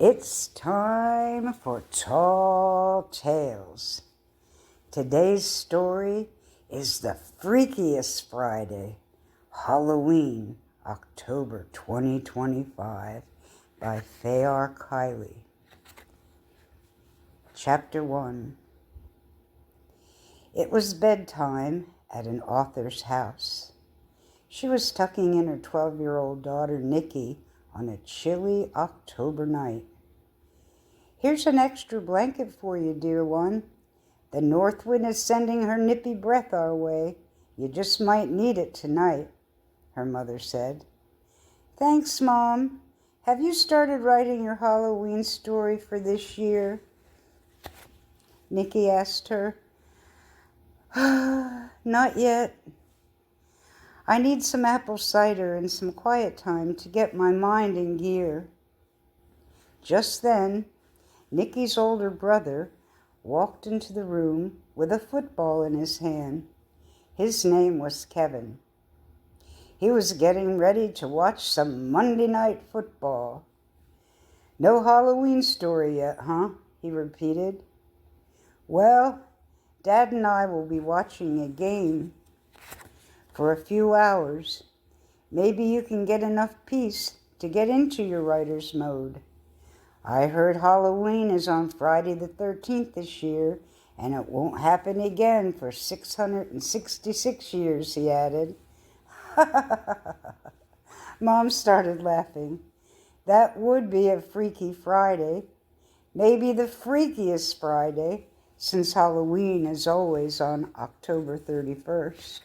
It's time for Tall Tales. Today's story is the Freakiest Friday, Halloween, October 2025, by Fayar Kiley. Chapter 1. It was bedtime at an author's house. She was tucking in her 12-year-old daughter, Nikki, on a chilly October night. "Here's an extra blanket for you, dear one. The north wind is sending her nippy breath our way. You just might need it tonight," her mother said. "Thanks, Mom. Have you started writing your Halloween story for this year?" Nikki asked her. "Not yet. I need some apple cider and some quiet time to get my mind in gear." Just then, Nikki's older brother walked into the room with a football in his hand. His name was Kevin. He was getting ready to watch some Monday night football. "No Halloween story yet, huh?" he repeated. "Well, Dad and I will be watching a game for a few hours. Maybe you can get enough peace to get into your writer's mode. I heard Halloween is on Friday the 13th this year, and it won't happen again for 666 years, he added. Mom started laughing. That would be a freaky Friday. Maybe the freakiest Friday, since Halloween is always on October 31st.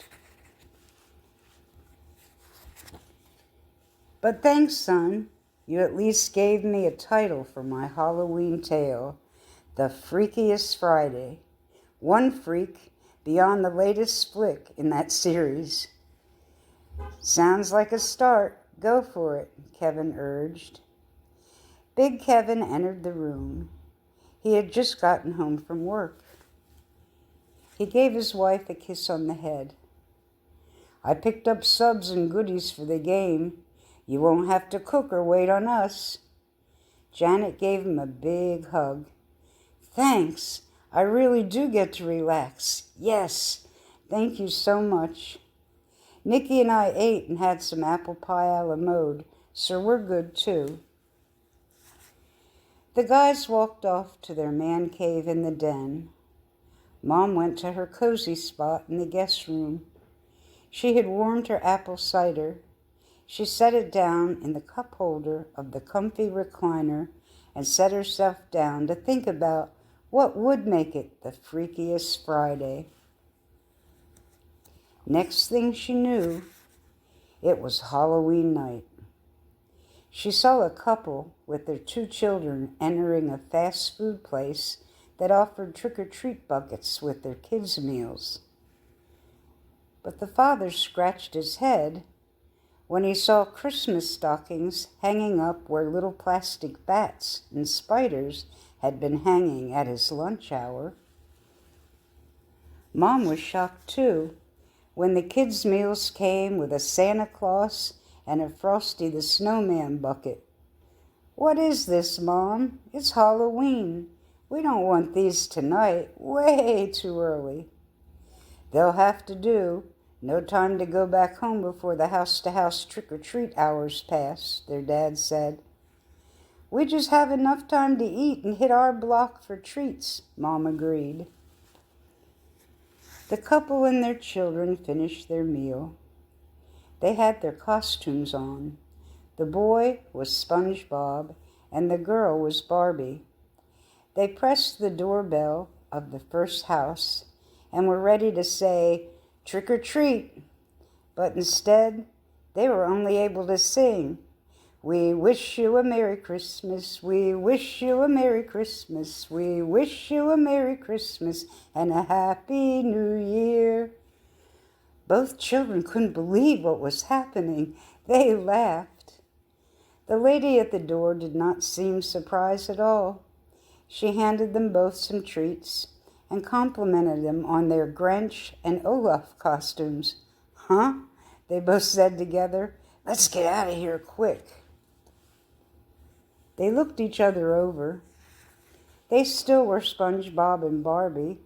"But thanks, son. You at least gave me a title for my Halloween tale, The Freakiest Friday. One freak beyond the latest flick in that series." "Sounds like a start. Go for it," Kevin urged. Big Kevin entered the room. He had just gotten home from work. He gave his wife a kiss on the head. "I picked up subs and goodies for the game. You won't have to cook or wait on us." Janet gave him a big hug. "Thanks. I really do get to relax. Yes, thank you so much. Nikki and I ate and had some apple pie a la mode, so we're good too." The guys walked off to their man cave in the den. Mom went to her cozy spot in the guest room. She had warmed her apple cider. She set it down in the cup holder of the comfy recliner and set herself down to think about what would make it the freakiest Friday. Next thing she knew, it was Halloween night. She saw a couple with their 2 children entering a fast food place that offered trick-or-treat buckets with their kids' meals. But the father scratched his head when he saw Christmas stockings hanging up where little plastic bats and spiders had been hanging at his lunch hour. Mom was shocked too when the kids' meals came with a Santa Claus and a Frosty the Snowman bucket. "What is this, Mom? It's Halloween. We don't want these tonight. Way too early." "They'll have to do. No time to go back home before the house-to-house trick-or-treat hours pass," their dad said. "We just have enough time to eat and hit our block for treats," Mom agreed. The couple and their children finished their meal. They had their costumes on. The boy was SpongeBob and the girl was Barbie. They pressed the doorbell of the first house and were ready to say, "Trick or treat," but instead they were only able to sing, "We wish you a Merry Christmas, we wish you a Merry Christmas, we wish you a Merry Christmas and a Happy New Year." Both children couldn't believe what was happening. They laughed. The lady at the door did not seem surprised at all. She handed them both some treats and complimented them on their Grinch and Olaf costumes. "Huh?" they both said together. "Let's get out of here quick." They looked each other over. They still were SpongeBob and Barbie.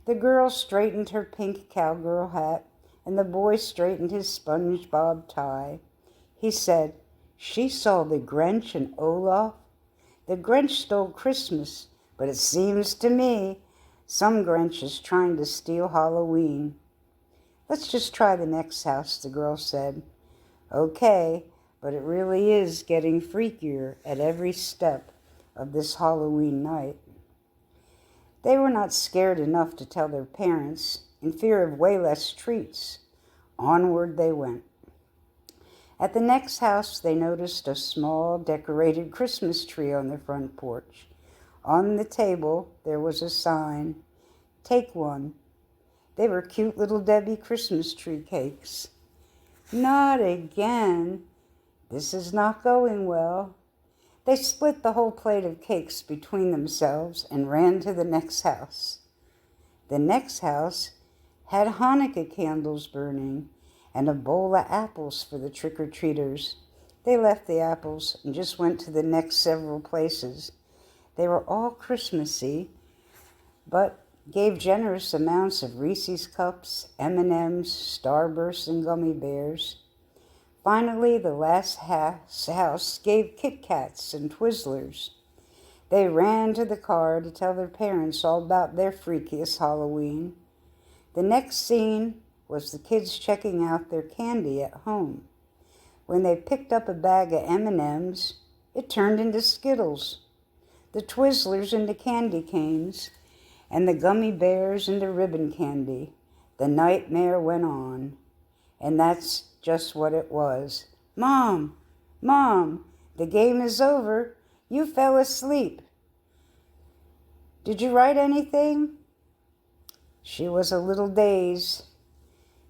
The girl straightened her pink cowgirl hat, and the boy straightened his SpongeBob tie. He said, "She saw the Grinch and Olaf. The Grinch stole Christmas, but it seems to me some Grinch is trying to steal Halloween." "Let's just try the next house," the girl said. "Okay, but it really is getting freakier at every step of this Halloween night." They were not scared enough to tell their parents, in fear of way less treats. Onward they went. At the next house, they noticed a small decorated Christmas tree on the front porch. On the table, there was a sign, "Take one." They were cute little Debbie Christmas tree cakes. "Not again. This is not going well." They split the whole plate of cakes between themselves and ran to the next house. The next house had Hanukkah candles burning and a bowl of apples for the trick-or-treaters. They left the apples and just went to the next several places. They were all Christmassy, but gave generous amounts of Reese's Cups, M&Ms, Starbursts, and gummy bears. Finally, the last house gave Kit Kats and Twizzlers. They ran to the car to tell their parents all about their freakiest Halloween. The next scene was the kids checking out their candy at home. When they picked up a bag of M&Ms, it turned into Skittles, the Twizzlers into candy canes, and the gummy bears into ribbon candy. The nightmare went on. And that's just what it was. "Mom, Mom, the game is over. You fell asleep. Did you write anything?" She was a little dazed.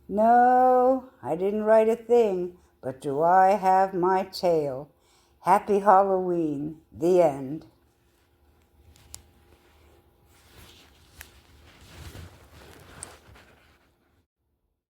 "No, I didn't write a thing, but do I have my tale? Happy Halloween, the end."